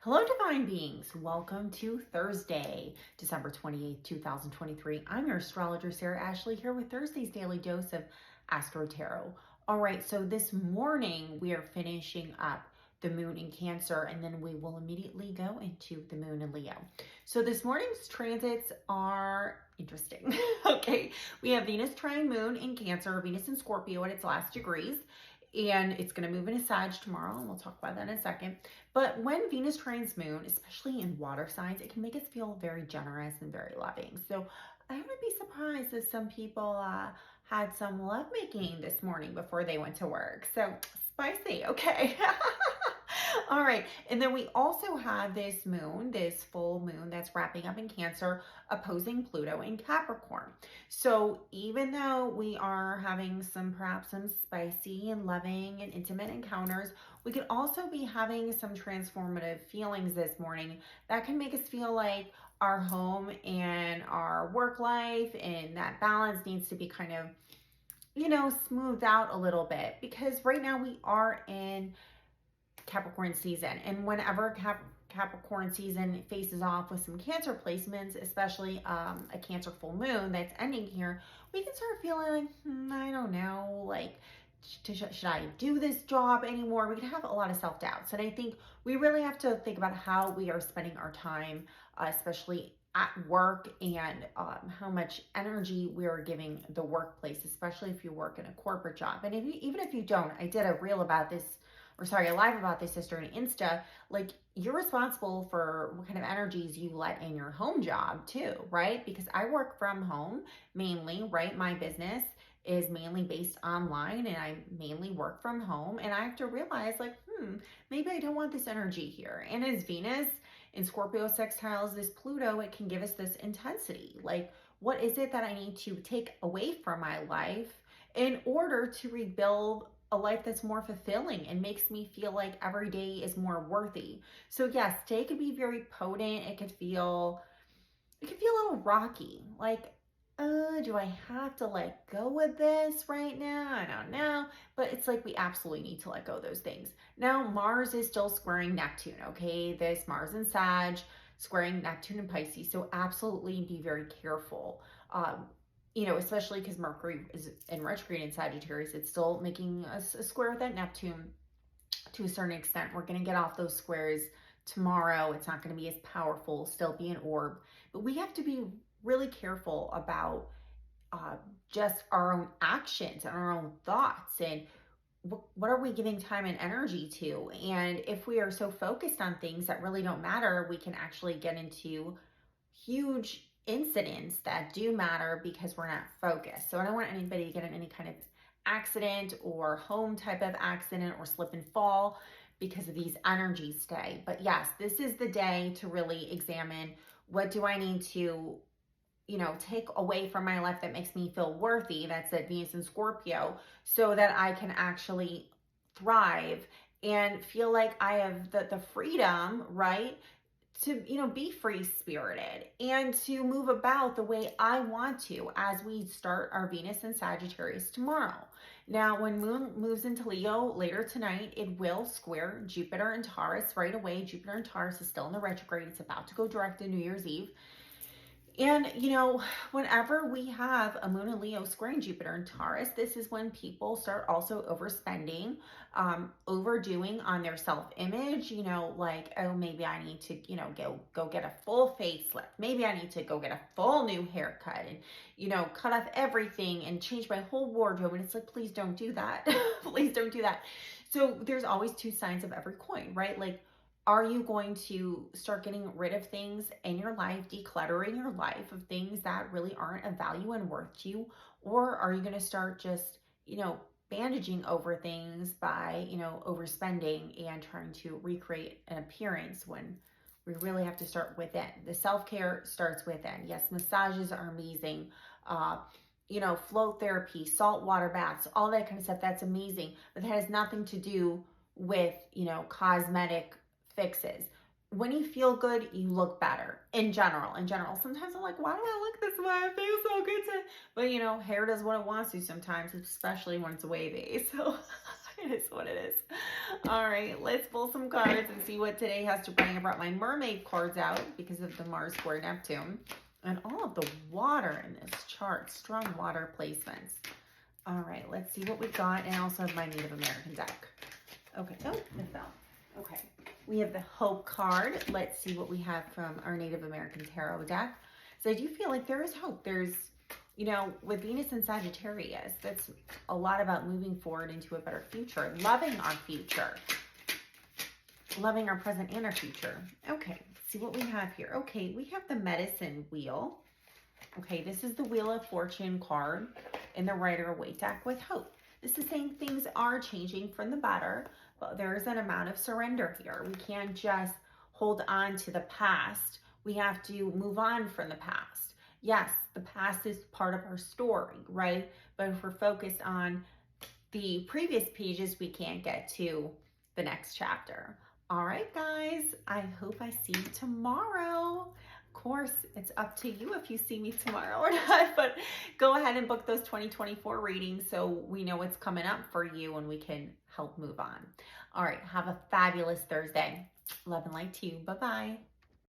Hello, divine beings. Welcome to Thursday, December 28th, 2023. I'm your astrologer, Sarah Ashley, here with Thursday's daily dose of AstroTarot. All right, so this morning we are finishing up the moon in Cancer, and then we will immediately go into the moon in Leo. So this morning's transits are interesting. Okay, we have Venus trine moon in Cancer, Venus in Scorpio at its last degrees, and it's going to move into Sag tomorrow, and we'll talk about that in a second. But when Venus trines moon, especially in water signs, it can make us feel very generous and very loving. So I wouldn't be surprised if some people had some lovemaking this morning before they went to work. So spicy, okay. All right, and then we also have this moon, this full moon that's wrapping up in Cancer, opposing Pluto in Capricorn. So even though we are having perhaps some spicy and loving and intimate encounters, we could also be having some transformative feelings this morning that can make us feel like our home and our work life and that balance needs to be kind of, smoothed out a little bit, because right now we are in Capricorn season, and whenever Capricorn season faces off with some Cancer placements, especially a Cancer full moon that's ending here, we can start feeling like, I don't know, like, should I do this job anymore? We can have a lot of self-doubts, and I think we really have to think about how we are spending our time, especially at work, and how much energy we are giving the workplace, especially if you work in a corporate job. And even if you don't, I did a reel about this, a live about this sister on Insta. Like, you're responsible for what kind of energies you let in your home job too, right? Because I work from home mainly, right? My business is mainly based online, and I mainly work from home, and I have to realize, like, maybe I don't want this energy here. And as Venus in Scorpio sextiles this Pluto, it can give us this intensity. Like, what is it that I need to take away from my life in order to rebuild a life that's more fulfilling and makes me feel like every day is more worthy? So yes, today could be very potent. It could feel a little rocky. Like, do I have to let go of this right now? I don't know. But it's like we absolutely need to let go of those things. Now, Mars is still squaring Neptune, okay? This Mars in Sag, squaring Neptune in Pisces. So absolutely be very careful. Especially because Mercury is in retrograde in Sagittarius, it's still making a square with that Neptune to a certain extent. We're going to get off those squares tomorrow. It's not going to be as powerful, still be an orb. But we have to be really careful about just our own actions and our own thoughts, and what are we giving time and energy to? And if we are so focused on things that really don't matter, we can actually get into huge incidents that do matter because we're not focused. So I don't want anybody to get in any kind of accident or home type of accident or slip and fall because of these energies today. But yes, this is the day to really examine, what do I need to take away from my life that makes me feel worthy. That's at Venus in Scorpio, so that I can actually thrive and feel like I have the freedom, right, to be free spirited and to move about the way I want to as we start our Venus in Sagittarius tomorrow. Now, when Moon moves into Leo later tonight, it will square Jupiter and Taurus right away. Jupiter and Taurus is still in the retrograde. It's about to go direct on New Year's Eve. And, whenever we have a Moon in Leo squaring Jupiter and Taurus, this is when people start also overspending, overdoing on their self-image, like, oh, maybe I need to, go get a full facelift. Maybe I need to go get a full new haircut and, cut off everything and change my whole wardrobe. And it's like, please don't do that. Please don't do that. So there's always two sides of every coin, right? Like, are you going to start getting rid of things in your life, decluttering your life of things that really aren't of value and worth to you? Or are you going to start just, bandaging over things by, overspending and trying to recreate an appearance when we really have to start within? The self-care starts within. Yes, massages are amazing. Float therapy, saltwater baths, all that kind of stuff. That's amazing. But that has nothing to do with, cosmetic fixes. When you feel good, you look better in general. Sometimes I'm like, why do I look this way? I feel so good but hair does what it wants to sometimes, especially when it's wavy. So It is what it is. All right, let's pull some cards and see what today has to bring. I brought my mermaid cards out because of the Mars square Neptune and all of the water in this chart, strong water placements. All right, let's see what we got. And I also have my Native American deck. Okay, oh, it fell. Okay, we have the Hope card. Let's see what we have from our Native American Tarot deck. So I do feel like there is hope. There's, you know, with Venus and Sagittarius, that's a lot about moving forward into a better future, loving our future, loving our present and our future. Okay, see what we have here. Okay, we have the Medicine Wheel. Okay, this is the Wheel of Fortune card in the Rider-Waite deck with hope. This is saying things are changing for the better, but there's an amount of surrender here. We can't just hold on to the past. We have to move on from the past. Yes, the past is part of our story, right? But if we're focused on the previous pages, we can't get to the next chapter. All right, guys, I hope I see you tomorrow. Of course, it's up to you if you see me tomorrow or not, but go ahead and book those 2024 readings so we know what's coming up for you and we can help move on. All right, have a fabulous Thursday. Love and light to you. Bye-bye.